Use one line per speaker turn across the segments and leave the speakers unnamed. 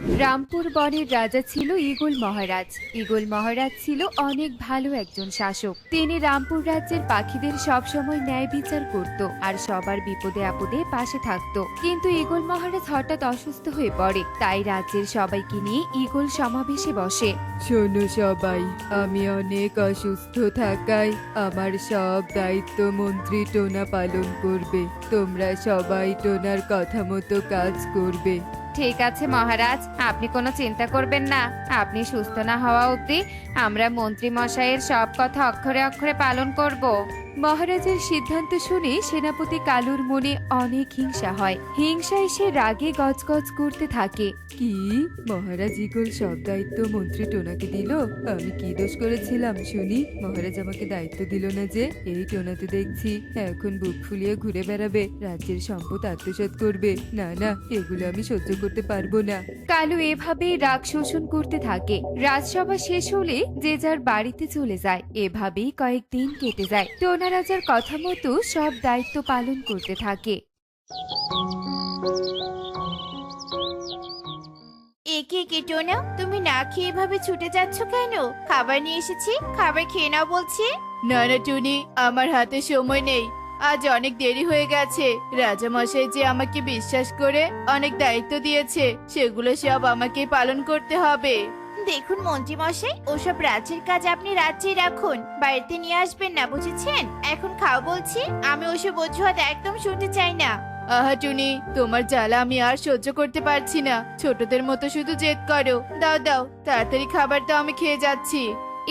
রামপুর বনের রাজা ছিল ঈগল মহারাজ। ঈগল মহারাজ ছিল অনেক ভালো একজন শাসক। তিনি রামপুর রাজ্যের পাখিদের সবসময় ন্যায় বিচার করত আর সবার বিপদে আপদে পাশে থাকতো। কিন্তু ঈগল মহারাজ হঠাৎ অসুস্থ হয়ে পড়ে, তাই রাজ্যের সবাইকে নিয়ে ঈগল সমাবেশে বসে।
শোনো সবাই, আমি অনেক অসুস্থ থাকায় আমার সব দায়িত্ব মন্ত্রী টোনা পালন করবে। তোমরা সবাই টোনার কথা মতো কাজ করবে।
ঠিক আছে মহারাজ, আপনি কোনো চিন্তা করবেন না। আপনি সুস্থ না হওয়া অবধি আমরা মন্ত্রী মশাইয়ের সব কথা অক্ষরে অক্ষরে পালন করব। মহারাজের সিদ্ধান্ত শুনে সেনাপতি কালুর মনে অনেক হিংসা হয়। হিংসায় সে রাগে গজগজ করতে থাকে।
কি, মহারাজ ঈগল সব দায়িত্ব মন্ত্রী টোনাকে দিল? আমি কি দোষ করেছিলাম শুনি? মহারাজ আমাকে দায়িত্ব দিল না যে? এই টোনাতে দেখছি এখন বুক ফুলিয়ে ঘুরে বেড়াবে, রাজ্যের সম্পদ আত্মসাৎ করবে। না না, এগুলো আমি সহ্য করতে পারবো না।
কালু এভাবেই রাগ শোষণ করতে থাকে। রাজসভা শেষ হলে যে যার বাড়িতে চলে যায়। এভাবেই কয়েকদিন কেটে যায়। টোনা রাজার কথা মতো সব দায়িত্ব পালন করতে থাকে।
একে কেটো না, তুমি না খেয়ে এভাবে ছুটে যাচ্ছ কেন? খাবার নিয়ে এসেছি, খাবার খেয়ে নাও বলছি।
না না টুনি, আমার হাতে সময় নেই। আজ অনেক দেরি হয়ে গেছে। রাজামশাই যে আমাকে বিশ্বাস করে অনেক দায়িত্ব দিয়েছে, সেগুলো সব আমাকে পালন করতে হবে।
দেখুন মন্ত্রী মশাই, ওসব রাজ্যের কাজ আপনি রাজ্যেই রাখুন, বাড়িতে নিয়ে আসবেন না, বুঝেছেন? এখন খাও বলছি। আমি ওসব অজুহাত একদম শুনতে চাই না।
আহা টুনি, তোমার জ্বালা আমি আর সহ্য করতে পারছি না। ছোটদের মতো শুধু জেদ করো। দাও দাও, তাড়াতাড়ি খাবার দাও, আমি খেয়ে যাচ্ছি।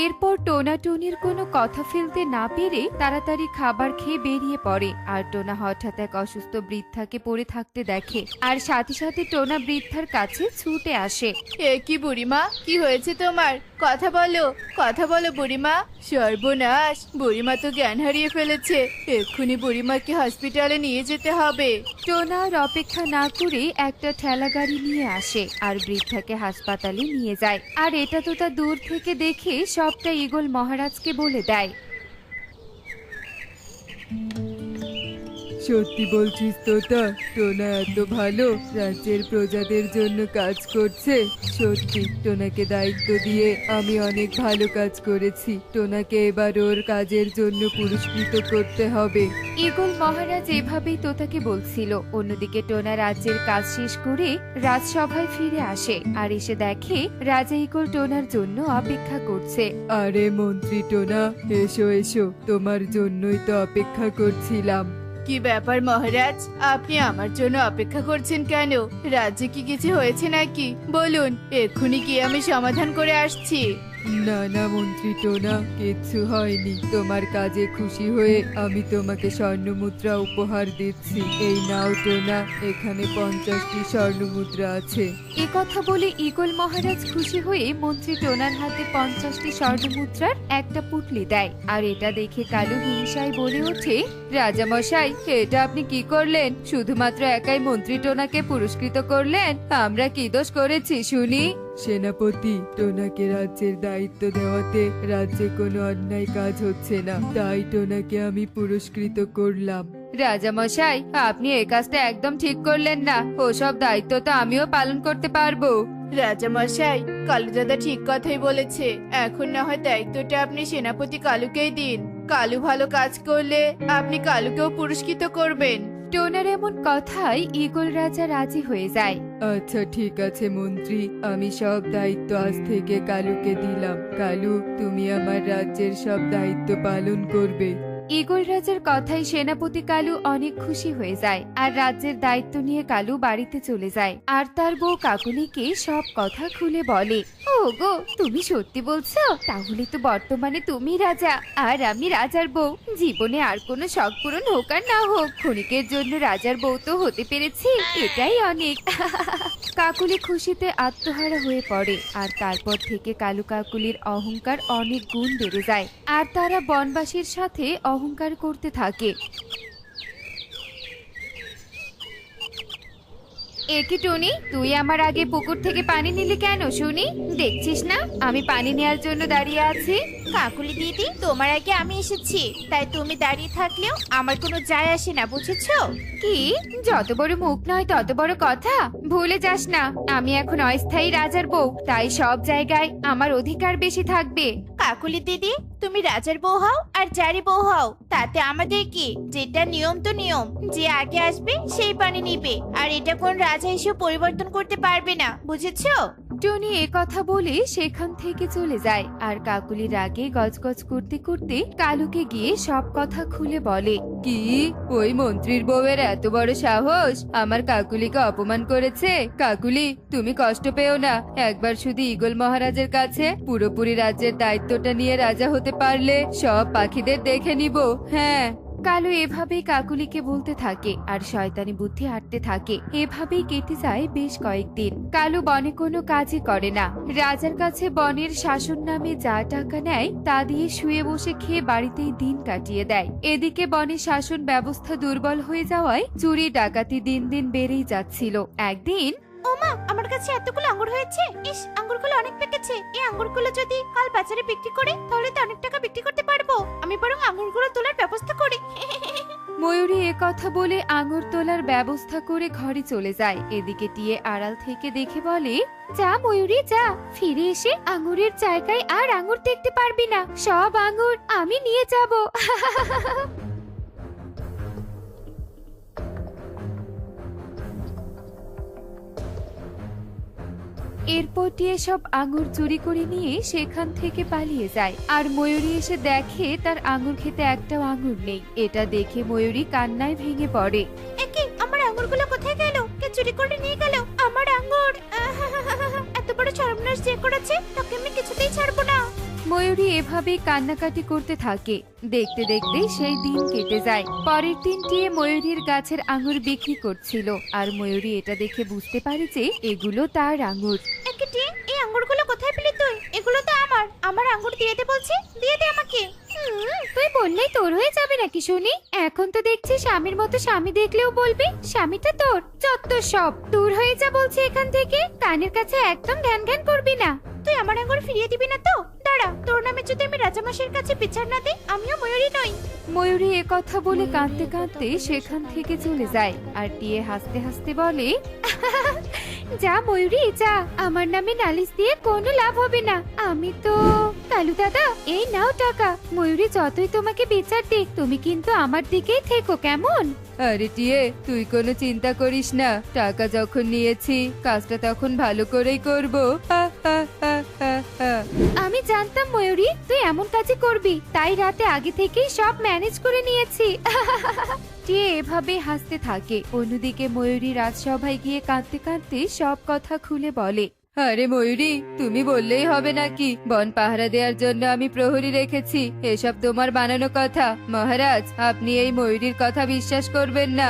এরপর টোনা টুনির কোনো কথা ফেলতে না পেরে তাড়াতাড়ি খাবার খেয়ে বেরিয়ে পড়ে। আর টোনা হঠাৎ এক অসুস্থ বৃদ্ধাকে পড়ে থাকতে দেখে, আর সাথে সাথে টোনা বৃদ্ধার কাছে ছুটে আসে।
এ কি বুড়িমা, কি হয়েছে তোমার? কথা বলো, কথা বলো বুড়িমা। সর্বনাশ, বুড়িমা তো জ্ঞান হারিয়ে ফেলেছে। এক্ষুনি বুড়িমাকে হসপিটালে নিয়ে যেতে হবে।
টোনা আর অপেক্ষা না করে একটা ঠেলা গাড়ি নিয়ে আসে আর বৃদ্ধাকে হাসপাতালে নিয়ে যায়। আর এটা তো তা দূর থেকে দেখে সবটা ঈগল মহারাজকে বলে দেয়।
সত্যি বলছিস তোতা? টোনা এত ভালো, রাজ্যের প্রজাদের জন্য কাজ করছে। সত্যি টোনাকে দায়িত্ব দিয়ে আমি অনেক ভালো কাজ করেছি। টোনাকে এবার ওর কাজের জন্য পুরস্কৃত করতে হবে।
ঈগল মহারাজ এভাবেই তোতাকে বলছিল। অন্যদিকে টোনা রাজ্যের কাজ শেষ করে রাজসভায় ফিরে আসে আর এসে দেখে রাজা ঈগল টোনার জন্য অপেক্ষা করছে।
আরে মন্ত্রী টোনা, এসো এসো, তোমার জন্যই তো অপেক্ষা করছিলাম।
কি ব্যাপার মহারাজ, আপনি আমার জন্য অপেক্ষা করছেন কেন? রাজ্যে কি কিছু হয়েছে নাকি? বলুন, এক্ষুনি গিয়ে আমি সমাধান করে আসছি।
না না মন্ত্রী টোনা, কিচ্ছু হয়নি। তোমার কাজে খুশি হয়ে আমি তোমাকে স্বর্ণ মুদ্রা উপহার দিচ্ছি। এই নাও টোনা, এখানে 50টি স্বর্ণ মুদ্রা আছে।
এ কথা বলে ঈগল মহারাজ খুশি হয়ে মন্ত্রী টোনার হাতে 50টি স্বর্ণ মুদ্রার একটা পুটলি দেয়। আর এটা দেখে কালু হিংসায় বলে ওঠে, রাজামশাই, এটা আপনি কি করলেন? শুধুমাত্র একাই মন্ত্রী টোনাকে পুরস্কৃত করলেন? আমরা কি দোষ করেছি শুনি?
সেনাপতি, টোনাকে রাজ্যের দায়িত্ব দেওয়াতে রাজ্যে কোনো অন্যায় কাজ হচ্ছে না, তাই টোনাকে আমি পুরস্কৃত করলাম।
রাজামশাই, আপনি এই কাজটা একদম ঠিক করলেন না। ওসব দায়িত্ব তো আমিও পালন করতে পারবো।
রাজামশাই, কালু দাদা ঠিক কথাই বলেছে। এখন না হয় দায়িত্বটা আপনি সেনাপতি কালুকেই দিন। কালু ভালো কাজ করলে আপনি কালুকেও পুরস্কৃত করবেন।
টোনার এমন কথায় ঈগল রাজা রাজি হয়ে যায়।
আচ্ছা ঠিক আছে মন্ত্রী, আমি সব দায়িত্ব আজ থেকে কালুকে দিলাম। কালু, তুমি আমার রাজ্যের সব দায়িত্ব পালন করবে।
ঈগল রাজার কথায় সেনাপতি কালু অনেক খুশি হয়ে যায় আর রাজ্যের দায়িত্ব নিয়ে কালু বাড়িতে চলে যায় আর তার বউ কাকুলিকে সব কথা খুলে বলে। ও গো, তুমি সত্যি বলছো? তাহলে তো বর্তমানে তুমি রাজা আর আমি রাজার বউ। জীবনে আর কোনো শখ পূরণ হোক আর না হোক, ক্ষণিকের জন্য রাজার বউ তো হতে পেরেছি, এটাই অনেক। কাকুলি খুশিতে আত্মহারা হয়ে পড়ে আর তারপর থেকে কালু কাকুলির অহংকার অনেক গুণ বেড়ে যায় আর তারা বনবাসীর সাথে অহংকার করতে থাকে। একি টুনি, তুই আমার আগে পুকুর থেকে পানি নিলি কেন শুনি? দেখছিস না আমি পানি নেওয়ার জন্য দাঁড়িয়ে আছি।
কাকুলি দিদি, তোমার আগে আমি এসেছি, তাই তুমি দাঁড়িয়ে থাকলেও আমার কোনো যায় আসে না, বুঝেছো?
কি? যত বড় মুখ নয় তত বড় কথা। ভুলে যাস না আমি এখন অস্থায়ী রাজার বউ, তাই সব জায়গায় আমার অধিকার বেশি থাকবে।
কাকুলি দিদি, তুমি রাজার বউ হও আর যারই বউ হও, তাতে আমাদের কি? যেটা নিয়ম তো নিয়ম, যে আগে আসবে সেই পানি নিবে, আর এটা কোন রাজা এসে পরিবর্তন করতে পারবে না, বুঝেছো?
টনি এ কথা বলে সেখান থেকে চলে যায় আর কাকুলি রাগে গজগজ করতে করতে কালুকে গিয়ে সব কথা খুলে বলে।
কি? ওই মন্ত্রীর বউয়ের এত বড় সাহস আমার কাকুলিকে অপমান করেছে? কাকুলি, তুমি কষ্ট পেও না, একবার শুধু ঈগল মহারাজের কাছে পুরোপুরি রাজ্যের দায়িত্বটা নিয়ে রাজা হতে পারলে সব পাখিদের দেখে নিব। হ্যাঁ।
কালু এভাবেই কাকুলিকে বলতে থাকে আর শয়তানি বুদ্ধি হাঁটতে থাকে। এভাবেই কেটে যায় বেশ কয়েকদিন। কালু বনে কোনো কাজই করে না, রাজার কাছে বনের শাসন নামে যা টাকা নেয় তা দিয়ে শুয়ে বসে খেয়ে বাড়িতেই দিন কাটিয়ে দেয়। এদিকে বনে শাসন ব্যবস্থা দুর্বল হয়ে যাওয়ায় চুরি ডাকাতি দিন দিন বেড়েই যাচ্ছিল। একদিন
ওমা, আমার কাছে এতগুলো আঙ্গুর হয়েছে, ইস আঙ্গুরগুলো অনেক পেকেছে। এই আঙ্গুরগুলো যদি কাল বাজারে বিক্রি করে তাহলে তো অনেক টাকা বিক্রি করতে পারবো। আমি বরং আঙ্গুরগুলো তোলার ব্যবস্থা করি।
ময়ূরী এ কথা বলে আঙুর তোলার ব্যবস্থা করে ঘরে চলে যায়। এদিকে টিয়ে আড়াল থেকে দেখে বলে, যা ময়ূরী যা, ফিরে এসে আঙুরের জায়গায় আর আঙুর দেখতে পারবি না, সব আঙুর আমি নিয়ে যাব। এরপর টিয়ে সব আঙুর চুরি করে নিয়ে সেখান থেকে পালিয়ে যায়। আর ময়ূরী এসে দেখে তার আঙুর খেতে একটাও আঙুর নেই। এটা দেখে ময়ূরী কান্নায় ভেঙে পড়ে।
একে, আমার আঙ্গুরগুলো কোথায় গেল? কে চুরি করে নিয়ে গেল আমার আঙ্গুর? এত বড় সর্বনাশ যে করেছে তাকে আমি কিছুতেই ছাড়বো না।
ময়ূরী এভাবেই কান্নাকাটি করতে থাকে। দেখতে দেখতে সেই দিন কেটে যায়। পরের দিন টিয়ে ময়ূরীর গাছের আঙুর বিক্রি করছিল আর ময়ূরী এটা দেখে বুঝতে পারে যে এগুলো তার আঙুর।
একে টিয়ে, এই আঙ্গুরগুলো কোথায় পেলি তুই? এগুলো তো আমার আঙ্গুর দিয়ে দে বলছি, দিয়ে দে আমাকে।
তুই বললেই তোর হয়ে যাবে নাকি শুনি? এখন তো দেখছি স্বামীর মতো স্বামী দেখলেও বলবি স্বামীটা তোর। যত সব দূর হয়ে যা বলছি এখান থেকে, কানের কাছে একদম ঘ্যান ঘ্যান করবি না।
তুই আমার আঙ্গুর ফিরিয়ে দিবি না তো? দাঁড়া, তোর নামে যদি আমি রাজামশাইয়ের কাছে বিচার না দিই, আমিও ময়ূরী নই।
ময়ূরী এ কথা বলে কাঁদতে কাঁদতে সেখান থেকে চলে যায় আর টিয়ে হাসতে হাসতে বলে, যা ময়ূরী যা, আমার নামে নালিশ দিয়ে কোনো লাভ হবে না। আমি তো কালু দাদা, এই নাও টাকা। ময়ূরী যতই তোমাকে বিচার দিক, তুমি কিন্তু আমার দিকেই থেকো, কেমন?
আরে টিয়ে, তুই কোনো চিন্তা করিস না, টাকা যখন নিয়েছি কাজটা তখন ভালো করেই করবো।
আমি জানতাম ময়ূরী তুই এমন কাজই করবি, তাই রাতে আগে থেকেই সব ম্যানেজ করে নিয়েছি। টিয়ে এভাবে হাসতে থাকে। অন্যদিকে ময়ূরী রাজসভায় গিয়ে কাঁদতে কাঁদতে সব কথা খুলে বলে।
আরে ময়ূরী, তুমি বললেই হবে নাকি? বন পাহারা দেওয়ার জন্য আমি প্রহরী রেখেছি, এসব তোমার বানানো কথা। মহারাজ, আপনি এই ময়ূরীর কথা বিশ্বাস করবেন না।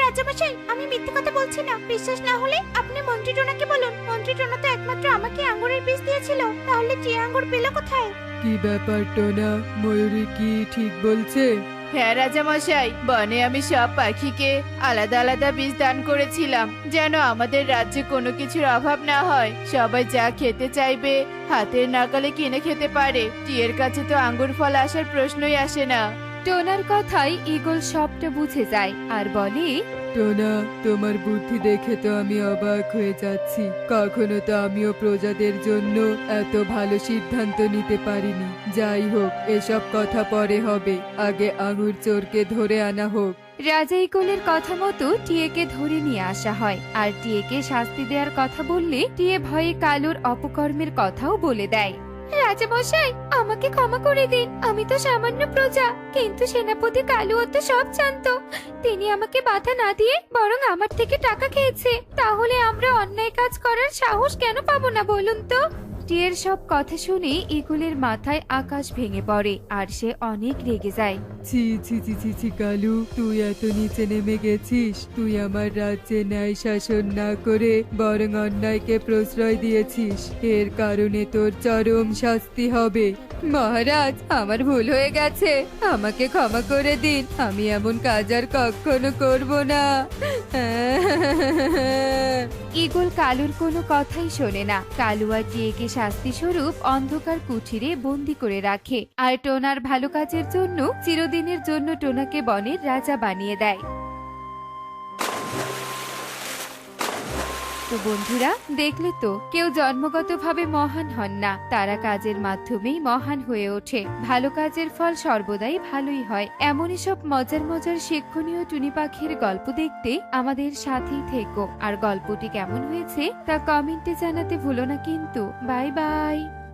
রাজামশাই, আমি মিথ্যে কথা বলছি না। বিশ্বাস না হলে আপনি মন্ত্রী টোনাকে বলুন। মন্ত্রী টোনা তো একমাত্র আমাকে আঙ্গুরের বীজ দিয়েছিল, তাহলে টিয়া আঙ্গুর পেল কোথায়?
কি ব্যাপার টোনা, ময়ূরী কি ঠিক বলছে?
হ্যাঁ রাজামশাই, বনে আমি সব পাখিকে আলাদা আলাদা বীজ দান করেছিলাম, যেন আমাদের রাজ্যে কোনো কিছুর অভাব না হয়। সবাই যা খেতে চাইবে হাতের নাগালে কিনে খেতে পারে। টিয়ের কাছে তো আঙ্গুর ফল আসার প্রশ্নই আসে না।
টোনার কথাই ঈগল সবটা বুঝে যায় আর বলে,
টোনা, তোমার বুদ্ধি দেখে তো আমি অবাক হয়ে যাচ্ছি। কখনো তো আমিও প্রজাদের জন্য এত ভালো সিদ্ধান্ত নিতে পারিনি। যাই হোক, এসব কথা পরে হবে, আগে আঙুর চোরকে ধরে আনা হোক।
রাজা ঈগলের কথা মতো টিয়েকে ধরে নিয়ে আসা হয় আর টিয়েকে শাস্তি দেওয়ার কথা বললে টিয়ে ভয়ে কালুর অপকর্মের কথাও বলে দেয়। রাজামশাই, আমাকে ক্ষমা করে দিন, আমি তো সামান্য প্রজা, কিন্তু সেনাপতি কালু তো সব জানতো। তিনি আমাকে বাধা না দিয়ে বরং আমার থেকে টাকা খেয়েছে। তাহলে আমরা অন্যায় কাজ করার সাহস কেন পাবো না বলুন তো? টিয়ের সব কথা শুনে ইগলের মাথায় আকাশ ভেঙে পড়ে আর সে অনেক রেগে যায়।
ছি ছি ছি ছি ছি কালু, তুই এত নিচে নেমে গেছিস। তুই আমার রাজ্যে ন্যায় শাসন না করে বরং অন্যায়কে প্রশ্রয় দিয়েছিস। এর কারণে তোর চরম শাস্তি হবে।
মহারাজ, আমার ভুল হয়ে গেছে, আমাকে ক্ষমা করে দিন। আমি এমন কাজ আর কখনো করব না। ঈগল কালুর কোনো কথাই শোনে না। কালু আর টিয়েকে শাস্তি স্বরূপ অন্ধকার কুঠিরে বন্দি করে রাখে আর টোনার ভালো কাজের জন্য চিরদিনের জন্য টোনাকে বনের রাজা বানিয়ে দেয়। তো বন্ধুরা, দেখলে তো, কেউ জন্মগতভাবে মহান হন না, তারা কাজের মাধ্যমেই মহান হয়ে ওঠে। ভালো কাজের ফল সর্বদাই ভালোই হয়। এমনই সব মজার মজার শিক্ষণীয় টুনি পাখির গল্প দেখতে আমাদের সাথেই থেকো। আর গল্পটি কেমন হয়েছে তা কমেন্টে জানাতে ভুলো না কিন্তু। Bye bye.